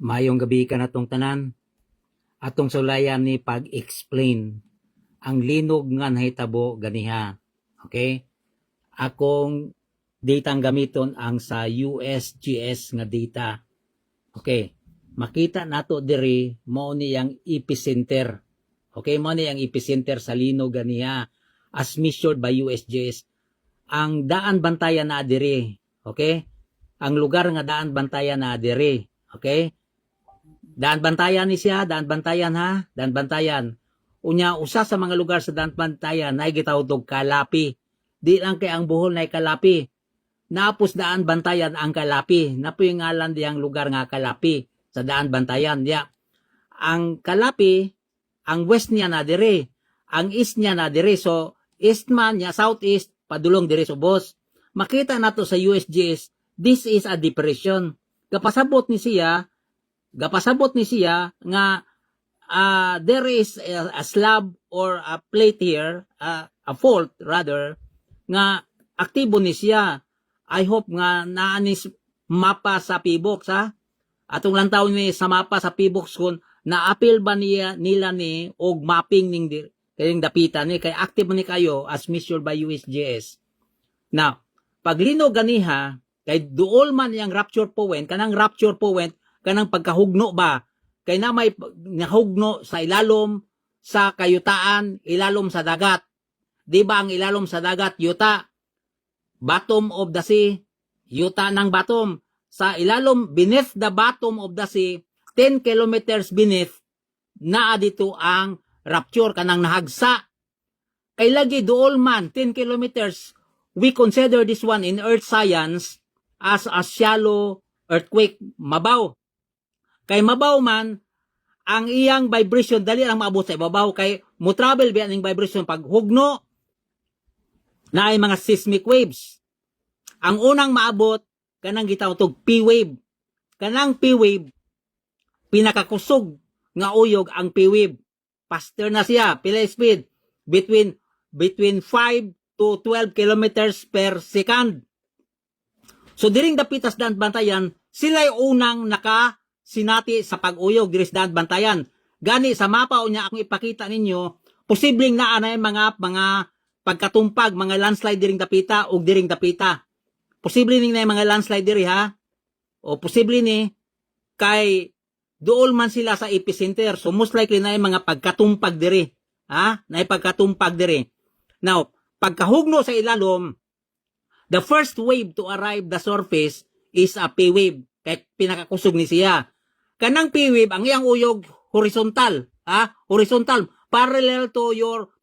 Mayong gabi ka na tong tanan. Atong sulayan ni pag-explain ang linog nga nahitabo ganiha. Okay? Akong datang gamiton ang sa USGS nga data. Okay. Makita nato diri mao ni ang epicenter. Okay, mao ni ang epicenter sa linog ganiha as measured by USGS. Ang daan bantayan na diri. Okay? Ang lugar nga daan bantayan na diri. Okay? Daan bantayan ni siya, daan bantayan ha, daan bantayan. Unya, usa sa mga lugar sa daan bantayan na gitawag og kalapi. Di lang kay ang Bohol na kalapi. Napos daan bantayan ang kalapi. Napoy ngalan diyang lugar nga kalapi sa daan bantayan. Ya. Ang kalapi, ang west niya na dire, ang east niya na dire. So, east man niya, southeast, padulong dire sa Ubos. Makita nato sa USGS, this is a depression. Kapasabot ni siya nga there is a slab or a plate here, a fault rather, nga aktibo ni siya. I hope nga naanis mapa sa PBOX ha. Atong lang taon ni sa mapa sa PBOX kun na-appeal ba nila ni og mapping ning kayong dapitan ni kay active ni kayo as measured by USGS. Now, paglino ganiha kay duol man yang rupture point, kanang rupture point kanang pagkahugno ba kay na may nahugno sa ilalom sa kayutaan, ilalom sa dagat. Di ba ang ilalom sa dagat yuta, bottom of the sea, yuta ng bottom sa ilalom, beneath the bottom of the sea, 10 kilometers beneath naa dito ang rupture kanang nahagsa. Kay lagi duol man 10 kilometers, we consider this one in earth science as a shallow earthquake, mabaw. Kay mabaw man, ang iyang vibration, dali lang maabot sa ibabaw, kay mo travel ba ang vibration pag hugno, na ay mga seismic waves. Ang unang maabot, kanang gitawag P-wave. Kanang P-wave, pinakakusog nga uyog ang P-wave. Faster na siya, pila speed, between 5 to 12 kilometers per second. So, diring dapitas daan bantayan, sila'y unang sinati sa pag-uyog diri sa daan bantayan. Gani sa mapa unya akong ipakita ninyo, posibleng naa na mga pagkatumpag, mga landslide diring dapita o diring dapita. Posible ning na mga landslide diri ha. O posible ni kay duol man sila sa epicenter. So most likely na mga pagkatumpag diri. Ha? Na pagkatumpag diri. Now, pagkahugno sa ilalom, the first wave to arrive the surface is a P wave. Kay pinakakusog ni siya. Kanang P-wave, ang iyang uyog, horizontal. Horizontal. Parallel to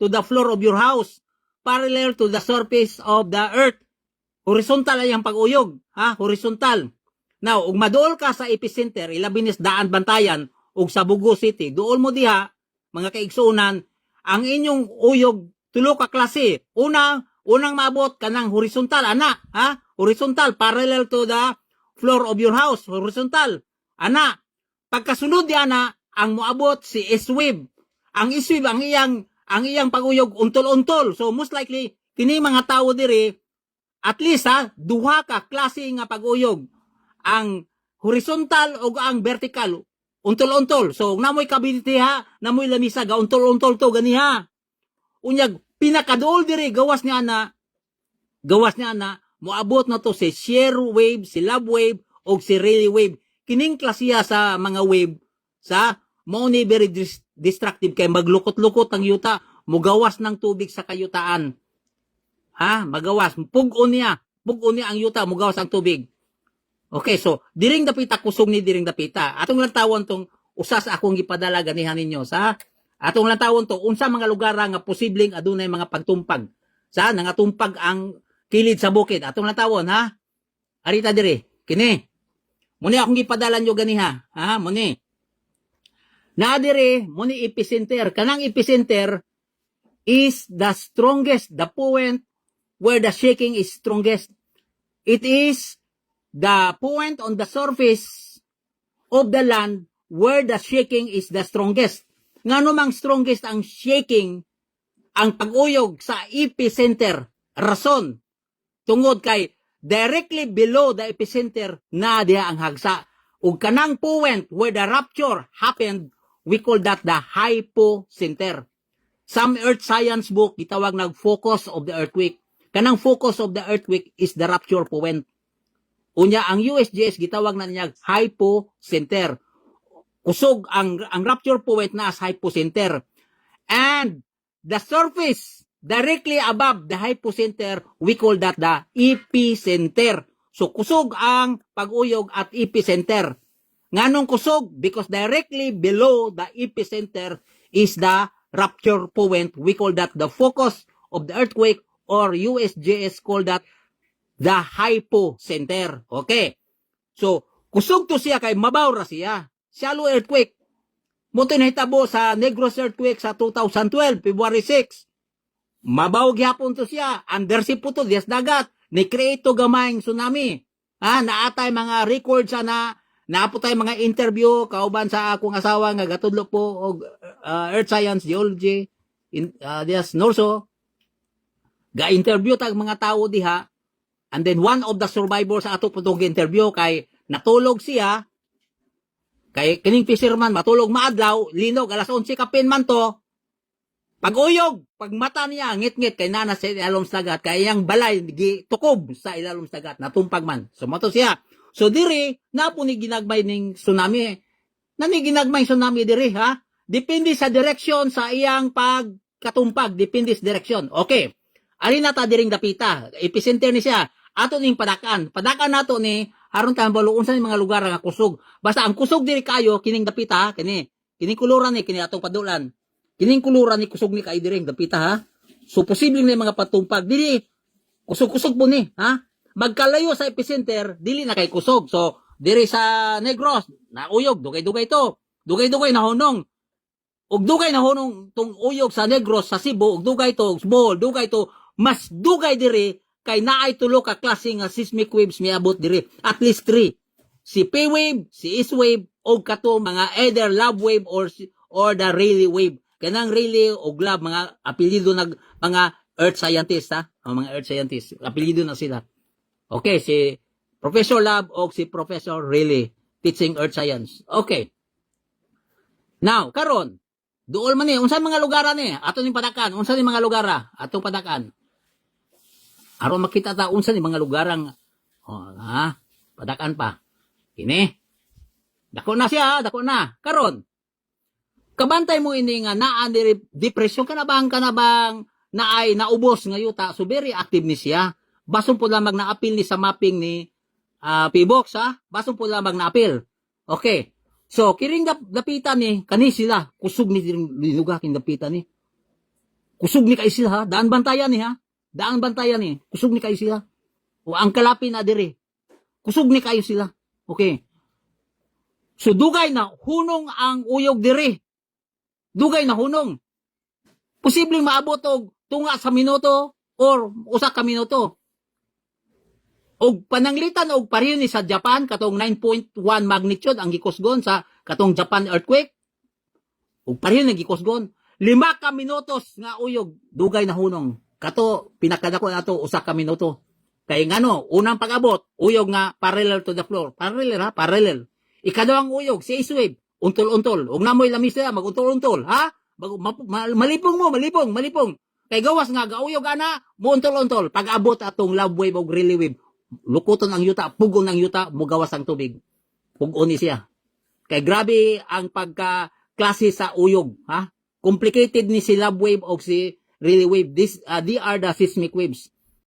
the floor of your house. Parallel to the surface of the earth. Horizontal ay ang pag-uyog. Horizontal. Now, ug maduol ka sa epicenter, ilabinis daan bantayan, ug sa Bugo City, duol mo diha, mga kaigsunan, ang inyong uyog, tulo ka klase. Unang maabot kanang horizontal, ana. Horizontal, parallel to the floor of your house, horizontal. Ana, pagkasunod di ana, ang moabot si S-wave. Ang S-wave, ang iyang pag-uyog, untol-untol. So, most likely, kini mga tao diri, at least duha ka klase nga pag-uyog. Ang horizontal o ang vertical, untol-untol. So, namoy kabiniti namoy lamisa, untol-untol to, ganiha. Unyag, pinakadool diri, gawas niya na, moabot na to si shear wave, si love wave, o si Rayleigh wave. Kining klasiya sa mga wave, mao ni very destructive kay maglukot-lukot ang yuta, mugawas ng tubig sa kayutaan. Magawas, pugon niya ang yuta, mugawas ang tubig. Okay, so, diring dapita, kusog ni diring dapita. Atong lang tawon tong usas akong gipadala ganihan ninyo, atong lang tawon to, unsa mga lugar nga posibleng adunay mga pagtumpag. Nangatumpag ang kilid sa bukid. Atong lang tawon, arita diri, kini. Muni akong gipadala nyo ganiha. Muni. Naadiri, muni epicenter. Kanang epicenter is the strongest, the point where the shaking is strongest. It is the point on the surface of the land where the shaking is the strongest. Ngano mang strongest ang shaking, ang pag-uyog sa epicenter. Rason. Tungod kay directly below the epicenter na diha ang hagsa. ug kanang point where the rupture happened, we call that the hypocenter. Some earth science book gitawag nag focus of the earthquake. Kanang focus of the earthquake is the rupture point. Unya ang USGS gitawag na niya hypocenter. Kusog ang rupture point na as hypocenter. And the surface directly above the hypocenter, we call that the epicenter. So kusog ang pag-uyog at epicenter. Nganong kusog? Because directly below the epicenter is the rupture point. We call that the focus of the earthquake, or USGS call that the hypocenter. Okay. So, kusog to siya kay mabaw ra siya. Shallow earthquake. Muto nahitabo sa Negros earthquake sa 2012, February 6. Mabaw gyapon to siya. Undersea po to, dias dagat. Ni-create to gamayng tsunami. Naatay mga records na naapo tay mga interview kauban sa akong asawa nga gatudlo po og earth science, geology, dias Norso. Ga-interview tag mga tao diha. And then one of the survivors sa ato putong interview kay natulog siya. Kay kining fisherman matulog maadlaw, linog alas 11 kapin man to. Pag-uyog, pag mata niya ngit-ngit kay nana sa ilalom sa dagat, kay yang balay tukob sa ilalom sa dagat, natumpag man. So mato siya. So diri na po ni ginagmay ning tsunami. Nani ginagmay tsunami diri ha? Depende sa direksyon sa iyang pagkatumpag, depende sa direksyon. Okay. Ari na ta diring dapita, epicenter ni siya. Ato ning padakan. Padakan nato ni aron ta balo unsa ni mga lugar nga kusog. Basta ang kusog diri kayo kining dapita kini. Kining kuluran ni kini atong padulan. Kining kuluran ni kusog ni kay diri dapita ha. So posible ni mga patumpag dili kusog-kusog po ni ha. Magkalayo sa epicenter dili na kay kusog. So diri sa Negros nauyog dugay-dugay to. Dugay-dugay na hunong. Ug dugay na hunong tong uyog sa Negros sa Cebu ug dugay to Bohol, dugay to mas dugay diri kay naay tulo ka klase nga seismic waves miabot diri, at least 3. Si P wave, si S wave og kato mga either love wave or the Rayleigh wave. Kanang Rayleigh og love mga apelyido nag mga earth scientists ha, mga earth scientists, apelyido na sila. Okay, si Professor Love o si Professor Rayleigh teaching earth science. Okay. Now, karon duol man ni unsa mga lugar ni ato ning padakan, unsa ni mga lugar atong padakan. Aron makita ta unsa ni mga lugarang padakan pa. Kini. Dako na siya, dako na. Karon. Kabantay mo ini nga naa diri depression kanabang naay naubos nga yuta, so very active ni siya. Bason po lamang na-appeal ni sa mapping ni P-Box ha. Bason po lamang na-appeal. Okay. So kiring dapitan ni kani sila kusog ni lugar king dapitan ni. Kusog ni kay sila ha. Daan bantayan ni ha. Daan bantayan ni, kusog ni kayo sila. O ang kalapin na diri, kusog ni kayo sila. Okay. So dugay na hunong ang uyog diri. Dugay na hunong. Posibleng maabot og tunga sa minuto or usa ka minuto. Og pananglitan og pareho ni sa Japan katong 9.1 magnitude ang gikusgon sa katong Japan earthquake. Og pareho ni gikusgon 5 ka minutos nga uyog, dugay na hunong. Kato, pinakadako na ito, usa ka minuto. Kaya ngano, unang pag-abot, uyog nga parallel to the floor. Parallel ha, parallel. Ikadawang uyog, si S-wave, untol-untol. Ug namoy lamis na, mag-untol-untol, ha? Malipong mo, malipong. Kay gawas nga, gauyog ana, muuntol-untol. Pag-abot atong love wave o Rayleigh wave, lukuton ang yuta, pugon ang yuta, mugawas ang tubig. Pugon ni siya. Kay grabe ang pagka-klase sa uyog, ha? Complicated ni si love wave o si Rayleigh wave. They are the seismic waves.